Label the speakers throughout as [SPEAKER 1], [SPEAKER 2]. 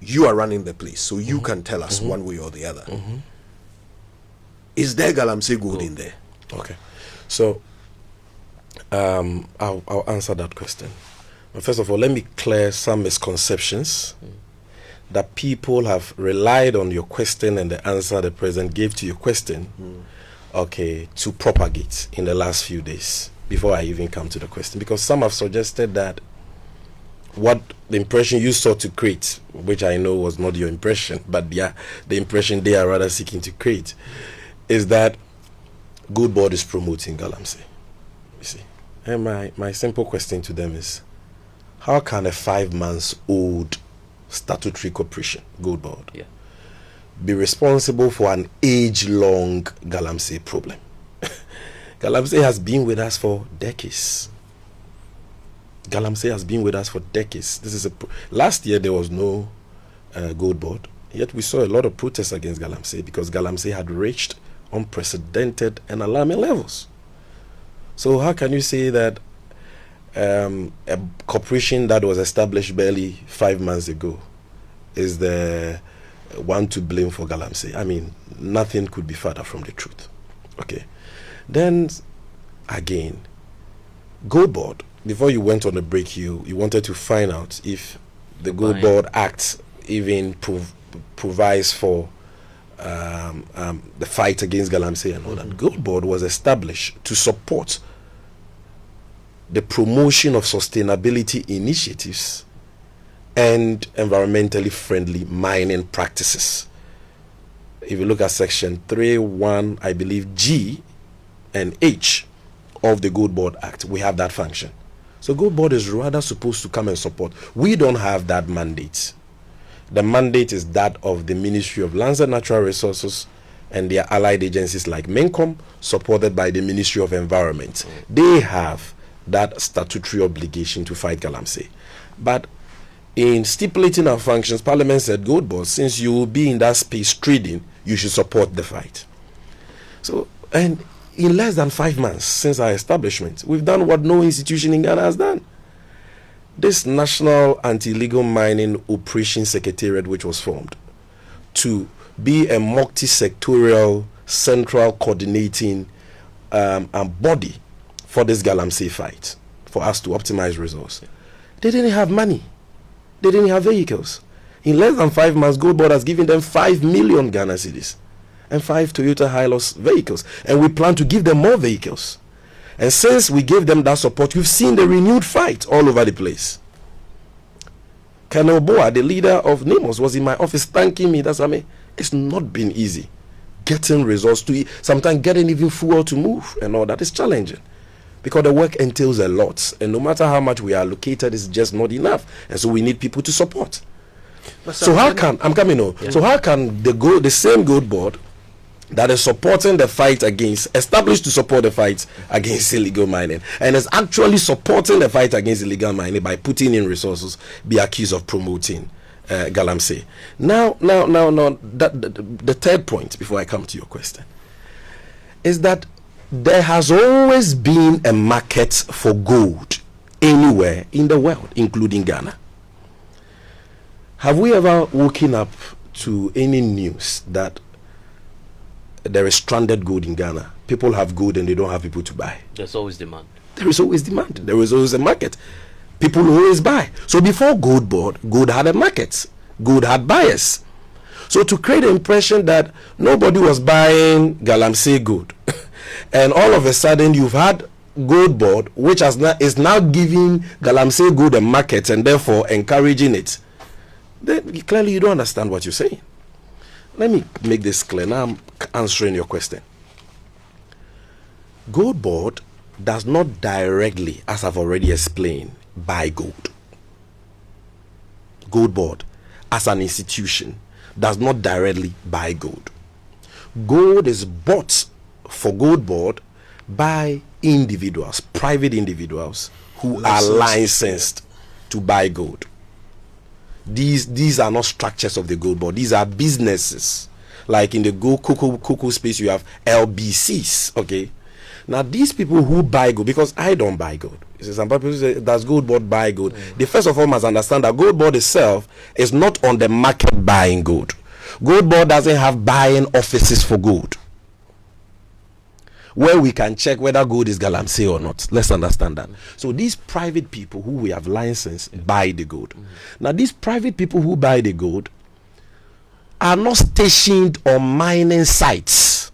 [SPEAKER 1] you are running the place, so you can tell us one way or the other. Is there Galamsey gold in there?
[SPEAKER 2] Okay. So, I'll answer that question. But first of all, let me clear some misconceptions that people have relied on your question and the answer the president gave to your question, to propagate in the last few days before I even come to the question. Because some have suggested that what the impression you sought to create, which I know was not your impression, but the impression they are rather seeking to create, is that GoldBod is promoting Galamsey. You see, and my simple question to them is, how can a 5-month-old statutory corporation, GoldBod, be responsible for an age-long Galamsey problem? Galamsey has been with us for decades. Galamsey has been with us for decades. This is last year there was no GoldBod, yet we saw a lot of protests against Galamsey because Galamsey had reached unprecedented and alarming levels. So how can you say that a corporation that was established barely 5 months ago is the one to blame for Galamsey? I mean, nothing could be further from the truth. Okay. Then, again, GoldBod, before you went on the break, you wanted to find out if the GoldBod Act even provides for the fight against Galamsey and all that. GoldBod was established to support the promotion of sustainability initiatives and environmentally friendly mining practices. If you look at section 3.1, I believe G and H of the GoldBod Act, we have that function. So GoldBod is rather supposed to come and support. We don't have that mandate. The mandate is that of the Ministry of Lands and Natural Resources and their allied agencies like MINCOM, supported by the Ministry of Environment. They have that statutory obligation to fight Galamsey. But in stipulating our functions, Parliament said, GoldBod, since you will be in that space trading, you should support the fight. So, and in less than 5 months since our establishment, we've done what no institution in Ghana has done. This National Anti-Illegal Mining Operation Secretariat, which was formed to be a multi-sectorial, central coordinating body for this Galamsey fight, for us to optimize resource. They didn't have money. They didn't have vehicles. In less than 5 months, GoldBod has given them 5 million Ghana cedis and 5 Toyota Hilux vehicles. And we plan to give them more vehicles. And since we gave them that support, we've seen the renewed fight all over the place. Colonel Boa, the leader of NEMOS, was in my office thanking me. That's, I mean, it's not been easy. Getting resources to eat, sometimes getting even fuel to move and all that is challenging. Because the work entails a lot. And no matter how much we are allocated, it's just not enough. And so we need people to support. So how can, I'm coming on. Yeah. So how can the same GoldBod that is supporting the fight against, established to support the fight against illegal mining, and is actually supporting the fight against illegal mining by putting in resources, be accused of promoting Galamsey? Now, the third point, before I come to your question, is that there has always been a market for gold anywhere in the world, including Ghana. Have we ever woken up to any news that there is stranded gold in Ghana? People have gold and they don't have people to buy.
[SPEAKER 3] There's always demand.
[SPEAKER 2] There is always demand. There is always a market. People always buy. So before GoldBod, gold had a market. Gold had buyers. So to create the impression that nobody was buying Galamsey gold, and all of a sudden you've had GoldBod, which is now giving Galamsey gold a market and therefore encouraging it, then clearly you don't understand what you're saying. Let me make this clear. Now I'm answering your question. GoldBod does not directly, as I've already explained, buy gold. GoldBod, as an institution, does not directly buy gold. Gold is bought for GoldBod by individuals, private individuals who are licensed to buy gold. These are not structures of the GoldBod. These are businesses. Like in the cocoa space, you have LBCs. Okay. Now these people who buy gold, because I don't buy gold. Some people say, does GoldBod buy gold? They first of all must understand that GoldBod itself is not on the market buying gold. GoldBod doesn't have buying offices for gold where we can check whether gold is Galamsey or not. Let's understand that. So these private people who we have licensed buy the gold. Now these private people who buy the gold are not stationed on mining sites.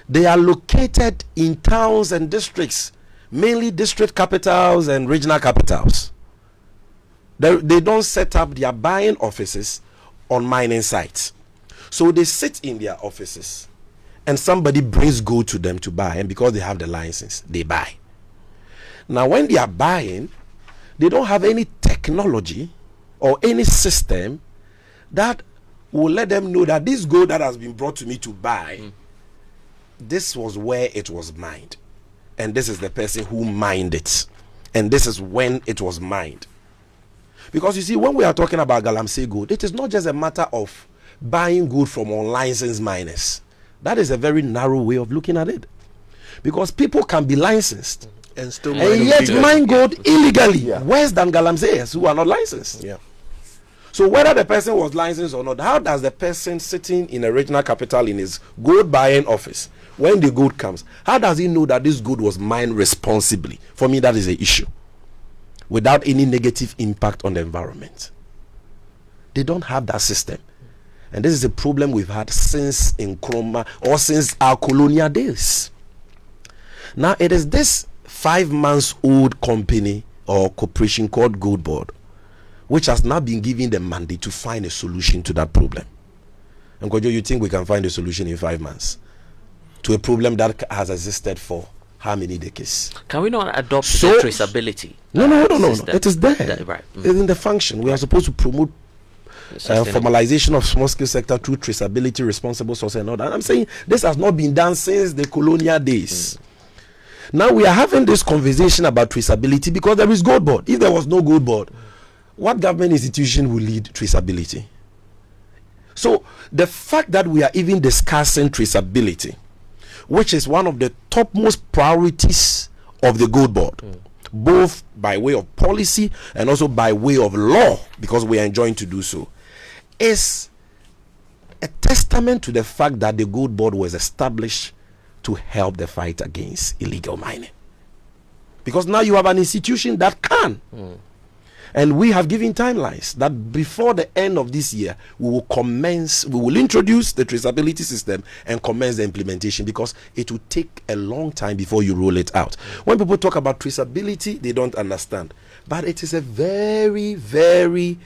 [SPEAKER 2] They are located in towns and districts, mainly district capitals and regional capitals. They don't set up their buying offices on mining sites. So they sit in their offices and somebody brings gold to them to buy, and because they have the license, they buy. Now when they are buying, they don't have any technology or any system that will let them know that this gold that has been brought to me to buy, this was where it was mined, and this is the person who mined it, and this is when it was mined. Because you see, when we are talking about Galamsey gold, it is not just a matter of buying gold from unlicensed miners. That is a very narrow way of looking at it, because people can be licensed
[SPEAKER 1] and still
[SPEAKER 2] mine gold illegally, worse than Galamseyers who are not licensed. So whether the person was licensed or not, how does the person sitting in a regional capital in his gold buying office, when the gold comes, how does he know that this gold was mined responsibly? For me, that is an issue, without any negative impact on the environment. They don't have that system. And this is a problem we've had since Nkrumah, or since our colonial days. Now it is this 5 months old company or corporation called GoldBod which has now been given the mandate to find a solution to that problem. And Kojo, you think we can find a solution in 5 months to a problem that has existed for how many decades?
[SPEAKER 3] Can we not adopt the traceability?
[SPEAKER 2] No. It is there.
[SPEAKER 3] Right.
[SPEAKER 2] It's in the function. We are supposed to promote formalization of small scale sector through traceability, responsible source, and all that. I'm saying this has not been done since the colonial days. Now we are having this conversation about traceability because there is GoldBod. If there was no GoldBod, what government institution will lead traceability? So the fact that we are even discussing traceability, which is one of the topmost priorities of the GoldBod, both by way of policy and also by way of law, because we are enjoined to do so, is a testament to the fact that the GoldBod was established to help the fight against illegal mining. Because now you have an institution that can. And we have given timelines that before the end of this year, we will introduce the traceability system and commence the implementation, because it will take a long time before you roll it out. When people talk about traceability, they don't understand. But it is a very, very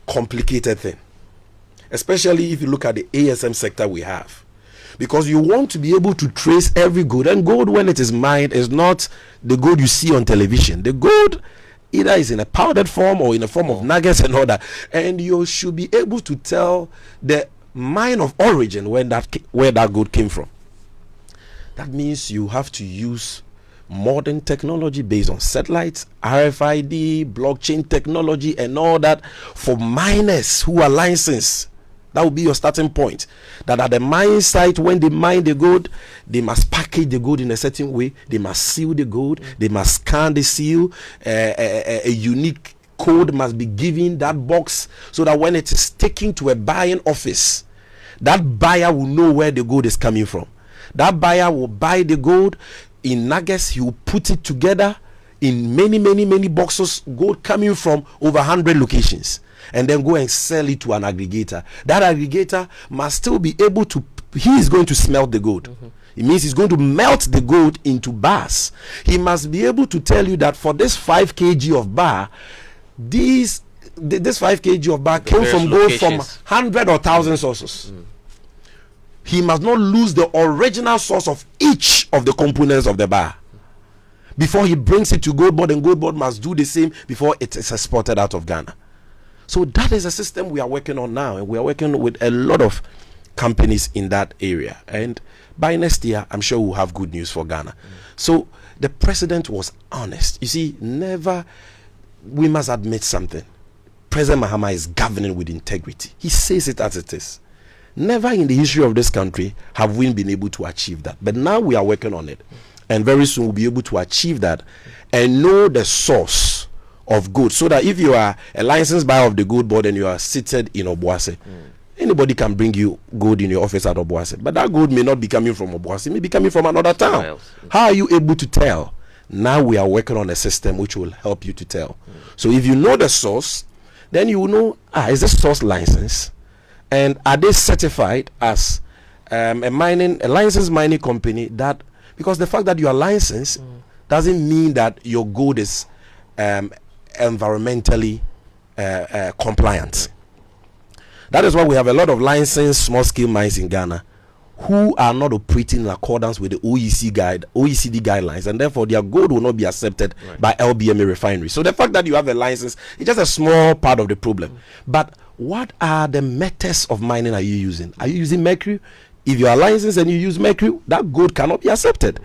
[SPEAKER 2] complicated thing, especially if you look at the ASM sector we have. Because you want to be able to trace every gold. And gold, when it is mined, is not the gold you see on television. The gold either is in a powdered form or in a form of nuggets and all that. And you should be able to tell the mine of origin where that gold came from. That means you have to use modern technology based on satellites, RFID, blockchain technology, and all that for miners who are licensed. That will be your starting point. That at the mine site, when they mine the gold, they must package the gold in a certain way. They must seal the gold. They must scan the seal. A unique code must be given that box, so that when it is taken to a buying office, that buyer will know where the gold is coming from. That buyer will buy the gold in nuggets. He will put it together in many boxes, gold coming from over 100 locations, and then go and sell it to an aggregator. That aggregator must still be able to, he is going to smelt the gold. It means he's going to melt the gold into bars. He must be able to tell you that for this 5 kg of bar, this 5 kg of bar came from gold from 100 or 1,000 sources. He must not lose the original source of each of the components of the bar before he brings it to GoldBod, and GoldBod must do the same before it is exported out of Ghana. So that is a system we are working on now, and we are working with a lot of companies in that area. And by next year, I'm sure we'll have good news for Ghana. So the president was honest. You see, we must admit something. President Mahama is governing with integrity. He says it as it is. Never in the history of this country have we been able to achieve that. But now we are working on it. And very soon we'll be able to achieve that and know the source of gold, so that if you are a licensed buyer of the GoldBod and you are seated in Obuasi, anybody can bring you gold in your office at Obuasi, but that gold may not be coming from Obuasi, it may be coming from another town. How are you able to tell? Now we are working on a system which will help you to tell. So if you know the source, then you will know, is this source licensed, and are they certified as a licensed mining company? That, because the fact that you are licensed doesn't mean that your gold is environmentally compliant. That is why we have a lot of licensed small scale mines in Ghana who are not operating in accordance with the OECD guidelines, and therefore their gold will not be accepted by LBMA refineries. So the fact that you have a license is just a small part of the problem. But what are the methods of mining are you using? Are you using mercury? If you are licensed and you use mercury, that gold cannot be accepted.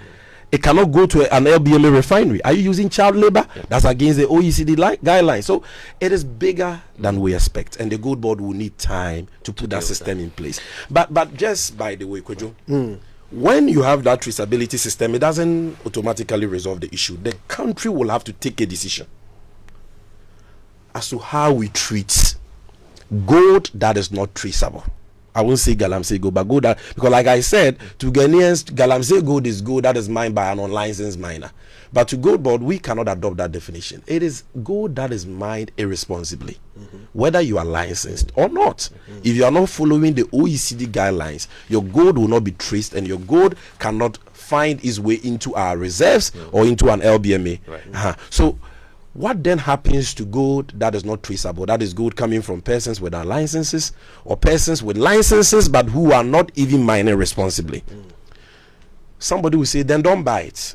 [SPEAKER 2] It cannot go to an LBMA refinery. Are you using child labor? That's against the OECD guidelines. So it is bigger than we expect, and the GoldBod will need time to put that system in place. But just by the way, Kojo, when you have that traceability system, it doesn't automatically resolve the issue. The country will have to take a decision as to how we treat gold that is not traceable. I won't say Galamsey gold, but gold that, because like I said, to Ghanaians, Galamsey gold is gold that is mined by an unlicensed miner. But to GoldBod, we cannot adopt that definition. It is gold that is mined irresponsibly, whether you are licensed or not. If you are not following the OECD guidelines, your gold will not be traced, and your gold cannot find its way into our reserves or into an LBMA. So what then happens to gold that is not traceable? That is gold coming from persons without licenses, or persons with licenses but who are not even mining responsibly. Somebody will say, then don't buy it.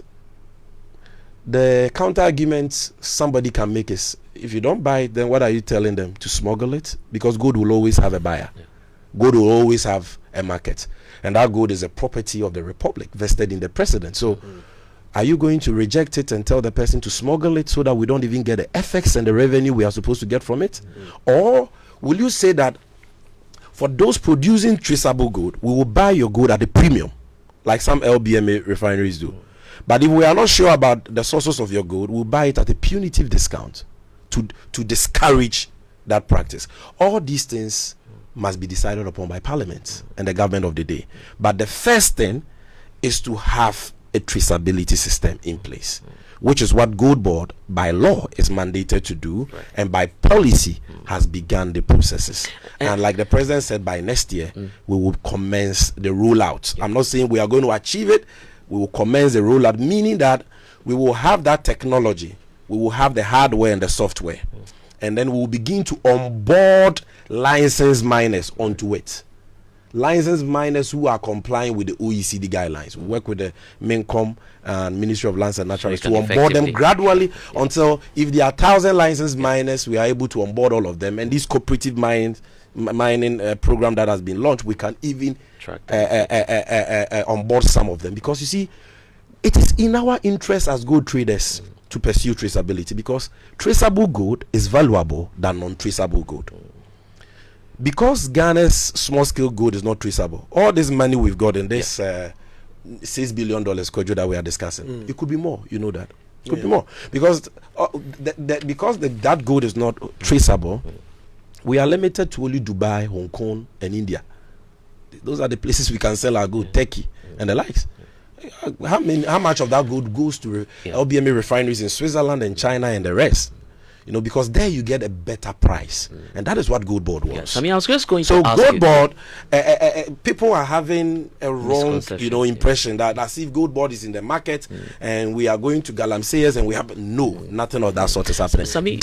[SPEAKER 2] The counter argument somebody can make is, if you don't buy it, then what are you telling them? To smuggle it? Because gold will always have a buyer. Gold will always have a market. And that gold is a property of the Republic, vested in the president. So are you going to reject it and tell the person to smuggle it so that we don't even get the effects and the revenue we are supposed to get from it? Or will you say that for those producing traceable gold, we will buy your gold at a premium, like some LBMA refineries do? But if we are not sure about the sources of your gold, we'll buy it at a punitive discount to discourage that practice. All these things must be decided upon by Parliament and the government of the day. But the first thing is to have a traceability system in place, which is what GoldBod by law is mandated to do, and by policy has begun the processes. And like the president said, by next year we will commence the rollout. I'm not saying we are going to achieve it. We will commence the rollout, meaning that we will have that technology, we will have the hardware and the software, and then we will begin to onboard licensed miners onto it. Licensed miners who are complying with the OECD guidelines. We work with the MINCOM and Ministry of Lands and Natural Resources to onboard them gradually until, if there are 1,000 licensed miners, we are able to onboard all of them. And this cooperative mining program that has been launched, we can even onboard some of them. Because you see, it is in our interest as gold traders to pursue traceability, because traceable gold is valuable than non-traceable gold. Because Ghana's small-scale gold is not traceable, all this money we've got in this $6 billion Kojo that we are discussing, it could be more. You know that. It could be more. Because that gold is not traceable, we are limited to only Dubai, Hong Kong, and India. Those are the places we can sell our gold, Turkey, and the likes. How much of that gold goes to LBMA refineries in Switzerland and China and the rest? You know, because there you get a better price, and that is what GoldBod wants.
[SPEAKER 3] I mean, I was just going to ask
[SPEAKER 2] GoldBod, people are having a wrong, impression that as if GoldBod is in the market and we are going to Galamseyers and we have nothing of that sort is happening.
[SPEAKER 3] Sammy,